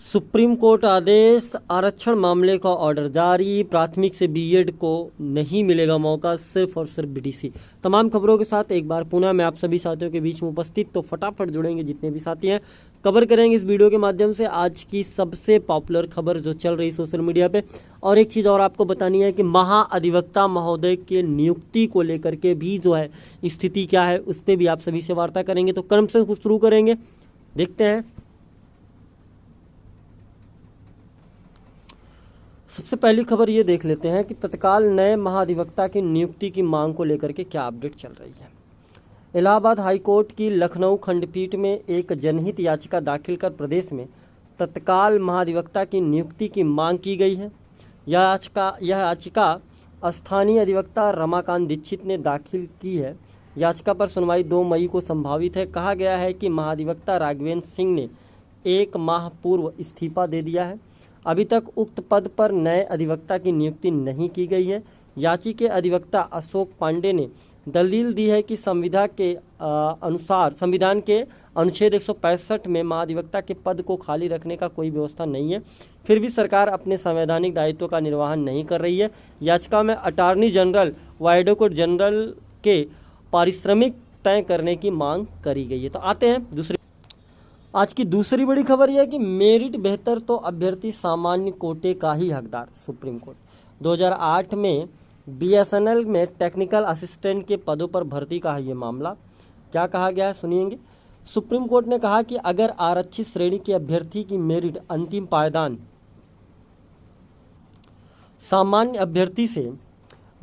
Supreme court आदेश, आरक्षण मामले का ऑर्डर जारी। प्राथमिक से बीएड को नहीं मिलेगा मौका, सिर्फ और सिर्फ बीटीसी। तमाम खबरों के साथ एक बार पुनः मैं आप सभी साथियों के बीच में उपस्थित, तो फटाफट जुड़ेंगे जितने भी साथी हैं। कवर करेंगे इस वीडियो के माध्यम से आज की सबसे पॉपुलर खबर जो चल रही सोशल मीडिया पे। और एक चीज़ और आपको बतानी है कि महाअधिवक्ता महोदय के नियुक्ति को लेकर के भी जो है स्थिति क्या है, उस पर भी आप सभी से वार्ता करेंगे। तो क्रम से कुछ शुरू करेंगे, देखते हैं। सबसे पहली खबर ये देख लेते हैं कि तत्काल नए महाधिवक्ता की नियुक्ति की मांग को लेकर के क्या अपडेट चल रही है। इलाहाबाद हाईकोर्ट की लखनऊ खंडपीठ में एक जनहित याचिका दाखिल कर प्रदेश में तत्काल महाधिवक्ता की नियुक्ति की मांग की गई है। यह याचिका स्थानीय अधिवक्ता रमाकांत दीक्षित ने दाखिल की है। याचिका पर सुनवाई 2 मई को संभावित है। कहा गया है कि महाधिवक्ता राघवेंद्र सिंह ने 1 माह पूर्व इस्तीफा दे दिया है। अभी तक उक्त पद पर नए अधिवक्ता की नियुक्ति नहीं की गई है। याची के अधिवक्ता अशोक पांडे ने दलील दी है कि संविधान के अनुच्छेद 165 में महाधिवक्ता के पद को खाली रखने का कोई व्यवस्था नहीं है, फिर भी सरकार अपने संवैधानिक दायित्व का निर्वहन नहीं कर रही है। याचिका में अटॉर्नी जनरल व एडवोकेट जनरल के पारिश्रमिक तय करने की मांग करी गई है। तो आते हैं दूसरी, आज की दूसरी बड़ी खबर यह है कि मेरिट बेहतर तो अभ्यर्थी सामान्य कोटे का ही हकदार। सुप्रीम कोर्ट 2008 में बीएसएनएल में टेक्निकल असिस्टेंट के पदों पर भर्ती का है ये मामला। क्या कहा गया है सुनिएंगे। सुप्रीम कोर्ट ने कहा कि अगर आरक्षित श्रेणी के अभ्यर्थी की मेरिट अंतिम पायदान सामान्य अभ्यर्थी से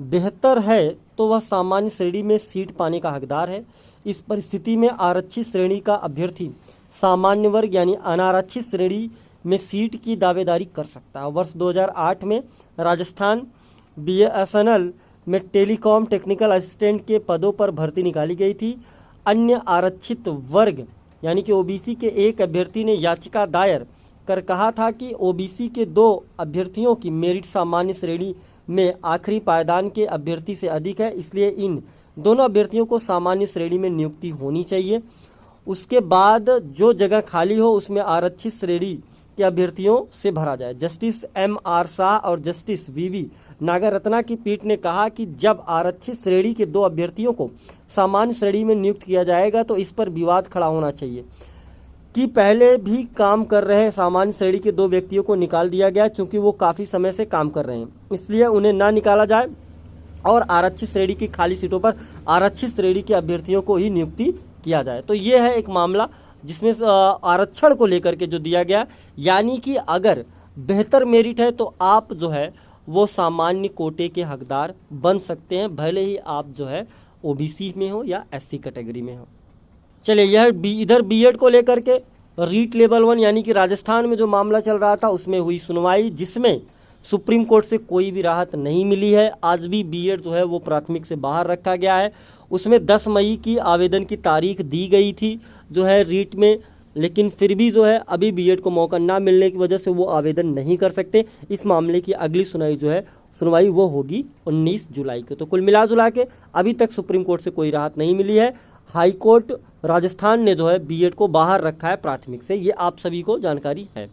बेहतर है तो वह सामान्य श्रेणी में सीट पाने का हकदार है। इस परिस्थिति में आरक्षित श्रेणी का अभ्यर्थी सामान्य वर्ग यानी अनारक्षित श्रेणी में सीट की दावेदारी कर सकता है। वर्ष 2008 में राजस्थान बीएसएनएल में टेलीकॉम टेक्निकल असिस्टेंट के पदों पर भर्ती निकाली गई थी। अन्य आरक्षित वर्ग यानी कि ओबीसी के एक अभ्यर्थी ने याचिका दायर कर कहा था कि ओबीसी के 2 अभ्यर्थियों की मेरिट सामान्य श्रेणी में आखिरी पायदान के अभ्यर्थी से अधिक है, इसलिए इन दोनों अभ्यर्थियों को सामान्य श्रेणी में नियुक्ति होनी चाहिए। उसके बाद जो जगह खाली हो उसमें आरक्षित श्रेणी के अभ्यर्थियों से भरा जाए। Justice MR. शाह और जस्टिस वी.वी. नागरत्ना की पीठ ने कहा कि जब आरक्षित श्रेणी के 2 अभ्यर्थियों को सामान्य श्रेणी में नियुक्त किया जाएगा तो इस पर विवाद खड़ा होना चाहिए कि पहले भी काम कर रहे सामान्य श्रेणी के 2 व्यक्तियों को निकाल दिया गया चूँकि वो काफ़ी समय से काम कर रहे हैं, इसलिए उन्हें ना निकाला जाए और आरक्षित श्रेणी की खाली सीटों पर आरक्षित श्रेणी के अभ्यर्थियों को ही नियुक्ति किया जाए। तो ये है एक मामला जिसमें आरक्षण को लेकर के जो दिया गया, यानी कि अगर बेहतर मेरिट है तो आप जो है वो सामान्य कोटे के हकदार बन सकते हैं, भले ही आप जो है ओबीसी में हो या एससी कैटेगरी में हो। चलिए, यह इधर बीएड को लेकर के रीट लेवल 1 यानी कि राजस्थान में जो मामला चल रहा था उसमें हुई सुनवाई, जिसमें सुप्रीम कोर्ट से कोई भी राहत नहीं मिली है। आज भी बीएड जो है वो प्राथमिक से बाहर रखा गया है। उसमें 10 मई की आवेदन की तारीख दी गई थी जो है रीट में, लेकिन फिर भी जो है अभी बीएड को मौका ना मिलने की वजह से वो आवेदन नहीं कर सकते। इस मामले की अगली सुनवाई वो होगी 19 जुलाई को। तो कुल मिला जुला के अभी तक सुप्रीम कोर्ट से कोई राहत नहीं मिली है। हाई कोर्ट राजस्थान ने जो है बीएड को बाहर रखा है प्राथमिक से, ये आप सभी को जानकारी है।